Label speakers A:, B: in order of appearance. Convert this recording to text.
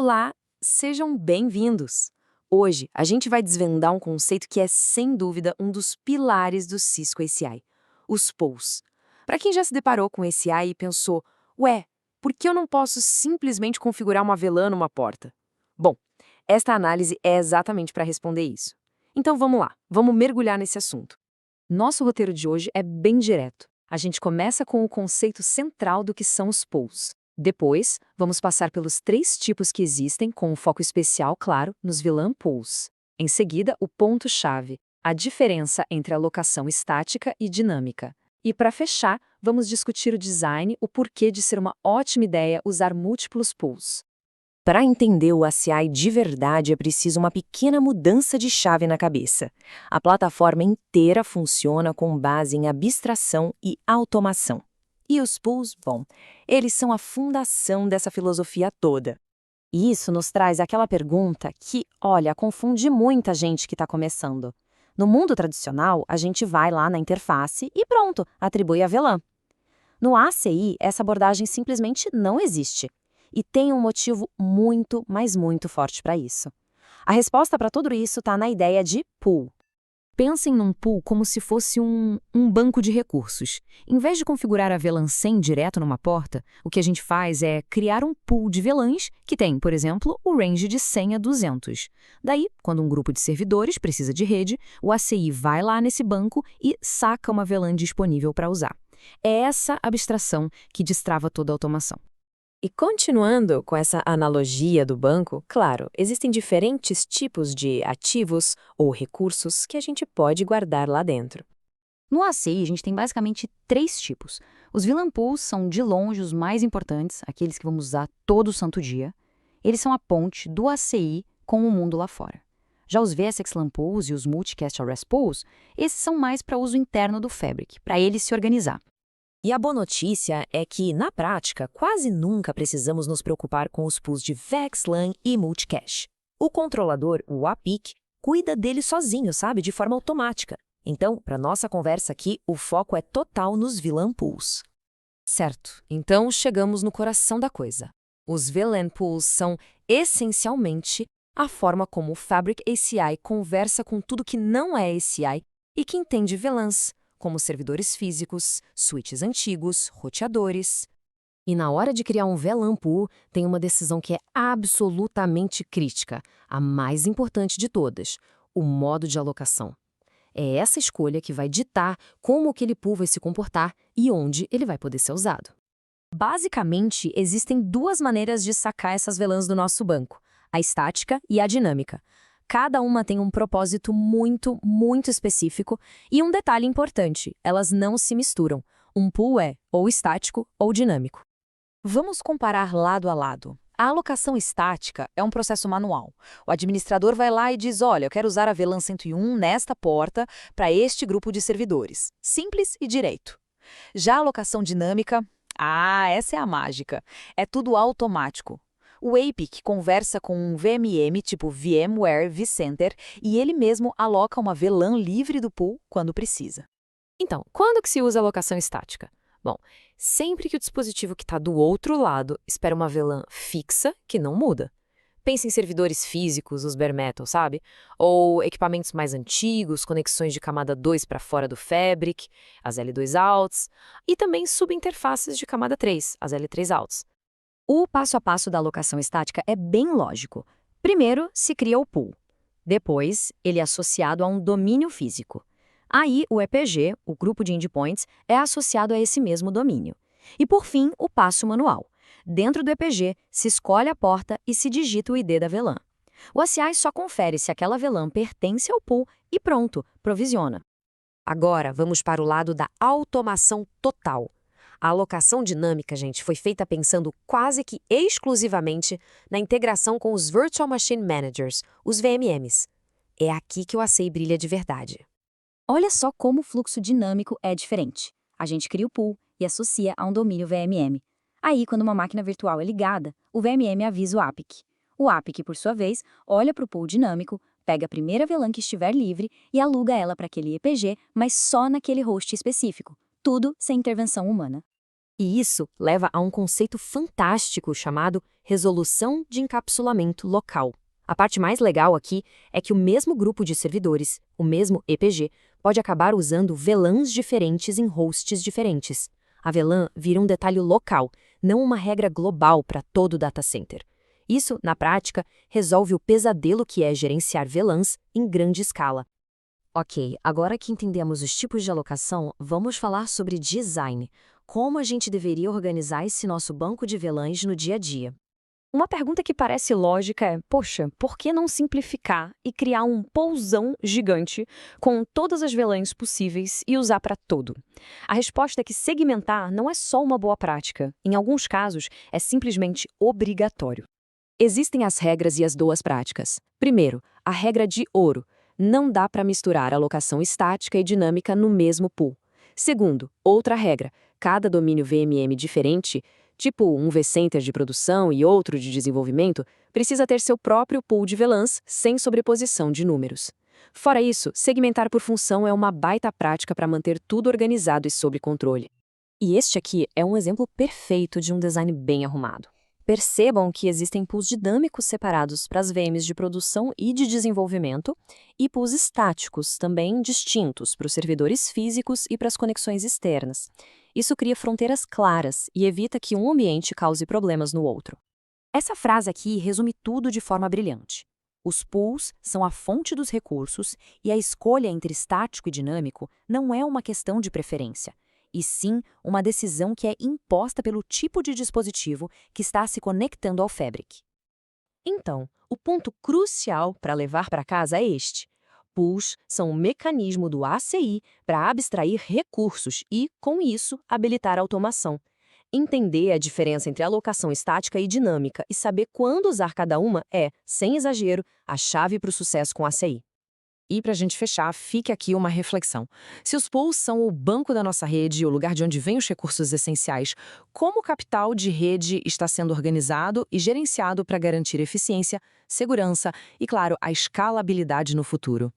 A: Olá, sejam bem-vindos! Hoje a gente vai desvendar um conceito que é, sem dúvida, um dos pilares do Cisco ACI, os pools. Para quem já se deparou com esse AI e pensou, ué, por que eu não posso simplesmente configurar uma VLAN numa porta? Bom, esta análise é exatamente para responder isso. Então vamos lá, vamos mergulhar nesse assunto. Nosso roteiro de hoje é bem direto. A gente começa com o conceito central do que são os pools. Depois, vamos passar pelos 3 tipos que existem, com um foco especial, claro, nos VLAN pools. Em seguida, o ponto-chave, a diferença entre alocação estática e dinâmica. E para fechar, vamos discutir o design, o porquê de ser uma ótima ideia usar múltiplos pools. Para entender o ACI de verdade, é preciso uma pequena mudança de chave na cabeça. A plataforma inteira funciona com base em abstração e automação. E os pools, bom, eles são a fundação dessa filosofia toda. E isso nos traz aquela pergunta que, olha, confunde muita gente que está começando. No mundo tradicional, a gente vai lá na interface e pronto, atribui a VLAN. No ACI, essa abordagem simplesmente não existe. E tem um motivo muito, mas muito forte para isso. A resposta para tudo isso está na ideia de pool. Pensem num pool como se fosse um banco de recursos. Em vez de configurar a VLAN 100 direto numa porta, o que a gente faz é criar um pool de VLANs que tem, por exemplo, o range de 100 a 200. Daí, quando um grupo de servidores precisa de rede, o ACI vai lá nesse banco e saca uma VLAN disponível para usar. É essa abstração que destrava toda a automação. E continuando com essa analogia do banco, claro, existem diferentes tipos de ativos ou recursos que a gente pode guardar lá dentro. No ACI, a gente tem basicamente 3 tipos. Os VLAN pools são de longe os mais importantes, aqueles que vamos usar todo santo dia. Eles são a ponte do ACI com o mundo lá fora. Já os VSX-LAN pools e os Multicast Arrest pools, esses são mais para uso interno do Fabric, para ele se organizar. E a boa notícia é que, na prática, quase nunca precisamos nos preocupar com os pools de VXLAN e Multicache. O controlador, o APIC, cuida dele sozinho, sabe, de forma automática. Então, para nossa conversa aqui, o foco é total nos VLAN pools. Certo, então chegamos no coração da coisa. Os VLAN pools são, essencialmente, a forma como o Fabric ACI conversa com tudo que não é ACI e que entende VLANs, como servidores físicos, switches antigos, roteadores. E na hora de criar um VLAN pool, tem uma decisão que é absolutamente crítica, a mais importante de todas, o modo de alocação. É essa escolha que vai ditar como aquele pool vai se comportar e onde ele vai poder ser usado. Basicamente, existem 2 maneiras de sacar essas VLANs do nosso banco, a estática e a dinâmica. Cada uma tem um propósito muito, muito específico e um detalhe importante, elas não se misturam. Um pool é ou estático ou dinâmico. Vamos comparar lado a lado. A alocação estática é um processo manual. O administrador vai lá e diz, olha, eu quero usar a VLAN 101 nesta porta para este grupo de servidores. Simples e direito. Já a alocação dinâmica, essa é a mágica. É tudo automático. O APIC conversa com um VMM tipo VMware vCenter e ele mesmo aloca uma VLAN livre do pool quando precisa. Então, quando que se usa alocação estática? Bom, sempre que o dispositivo que está do outro lado espera uma VLAN fixa que não muda. Pense em servidores físicos, os bare metal, sabe? Ou equipamentos mais antigos, conexões de camada 2 para fora do Fabric, as L2 Outs, e também subinterfaces de camada 3, as L3 Outs. O passo a passo da alocação estática é bem lógico. Primeiro, se cria o pool. Depois, ele é associado a um domínio físico. Aí, o EPG, o grupo de endpoints, é associado a esse mesmo domínio. E, por fim, o passo manual. Dentro do EPG, se escolhe a porta e se digita o ID da VLAN. O ACI só confere se aquela VLAN pertence ao pool e pronto, provisiona. Agora, vamos para o lado da automação total. A alocação dinâmica, gente, foi feita pensando quase que exclusivamente na integração com os Virtual Machine Managers, os VMMs. É aqui que o ACI brilha de verdade. Olha só como o fluxo dinâmico é diferente. A gente cria o pool e associa a um domínio VMM. Aí, quando uma máquina virtual é ligada, o VMM avisa o APIC. O APIC, por sua vez, olha para o pool dinâmico, pega a primeira VLAN que estiver livre e aluga ela para aquele EPG, mas só naquele host específico. Tudo sem intervenção humana. E isso leva a um conceito fantástico chamado resolução de encapsulamento local. A parte mais legal aqui é que o mesmo grupo de servidores, o mesmo EPG, pode acabar usando VLANs diferentes em hosts diferentes. A VLAN vira um detalhe local, não uma regra global para todo o data center. Isso, na prática, resolve o pesadelo que é gerenciar VLANs em grande escala. Ok, agora que entendemos os tipos de alocação, vamos falar sobre design. Como a gente deveria organizar esse nosso banco de VLANs no dia a dia? Uma pergunta que parece lógica é, poxa, por que não simplificar e criar um poolzão gigante com todas as VLANs possíveis e usar para tudo? A resposta é que segmentar não é só uma boa prática. Em alguns casos, é simplesmente obrigatório. Existem as regras e as boas práticas. Primeiro, a regra de ouro. Não dá para misturar alocação estática e dinâmica no mesmo pool. Segundo, outra regra. Cada domínio VMM diferente, tipo um vCenter de produção e outro de desenvolvimento, precisa ter seu próprio pool de VLANs sem sobreposição de números. Fora isso, segmentar por função é uma baita prática para manter tudo organizado e sob controle. E este aqui é um exemplo perfeito de um design bem arrumado. Percebam que existem pools dinâmicos separados para as VMs de produção e de desenvolvimento e pools estáticos, também distintos para os servidores físicos e para as conexões externas. Isso cria fronteiras claras e evita que um ambiente cause problemas no outro. Essa frase aqui resume tudo de forma brilhante. Os pools são a fonte dos recursos e a escolha entre estático e dinâmico não é uma questão de preferência, e sim uma decisão que é imposta pelo tipo de dispositivo que está se conectando ao Fabric. Então, o ponto crucial para levar para casa é este. Pools são um mecanismo do ACI para abstrair recursos e, com isso, habilitar a automação. Entender a diferença entre alocação estática e dinâmica e saber quando usar cada uma é, sem exagero, a chave para o sucesso com ACI. E para a gente fechar, fique aqui uma reflexão. Se os pools são o banco da nossa rede e o lugar de onde vêm os recursos essenciais, como o capital de rede está sendo organizado e gerenciado para garantir eficiência, segurança e, claro, a escalabilidade no futuro?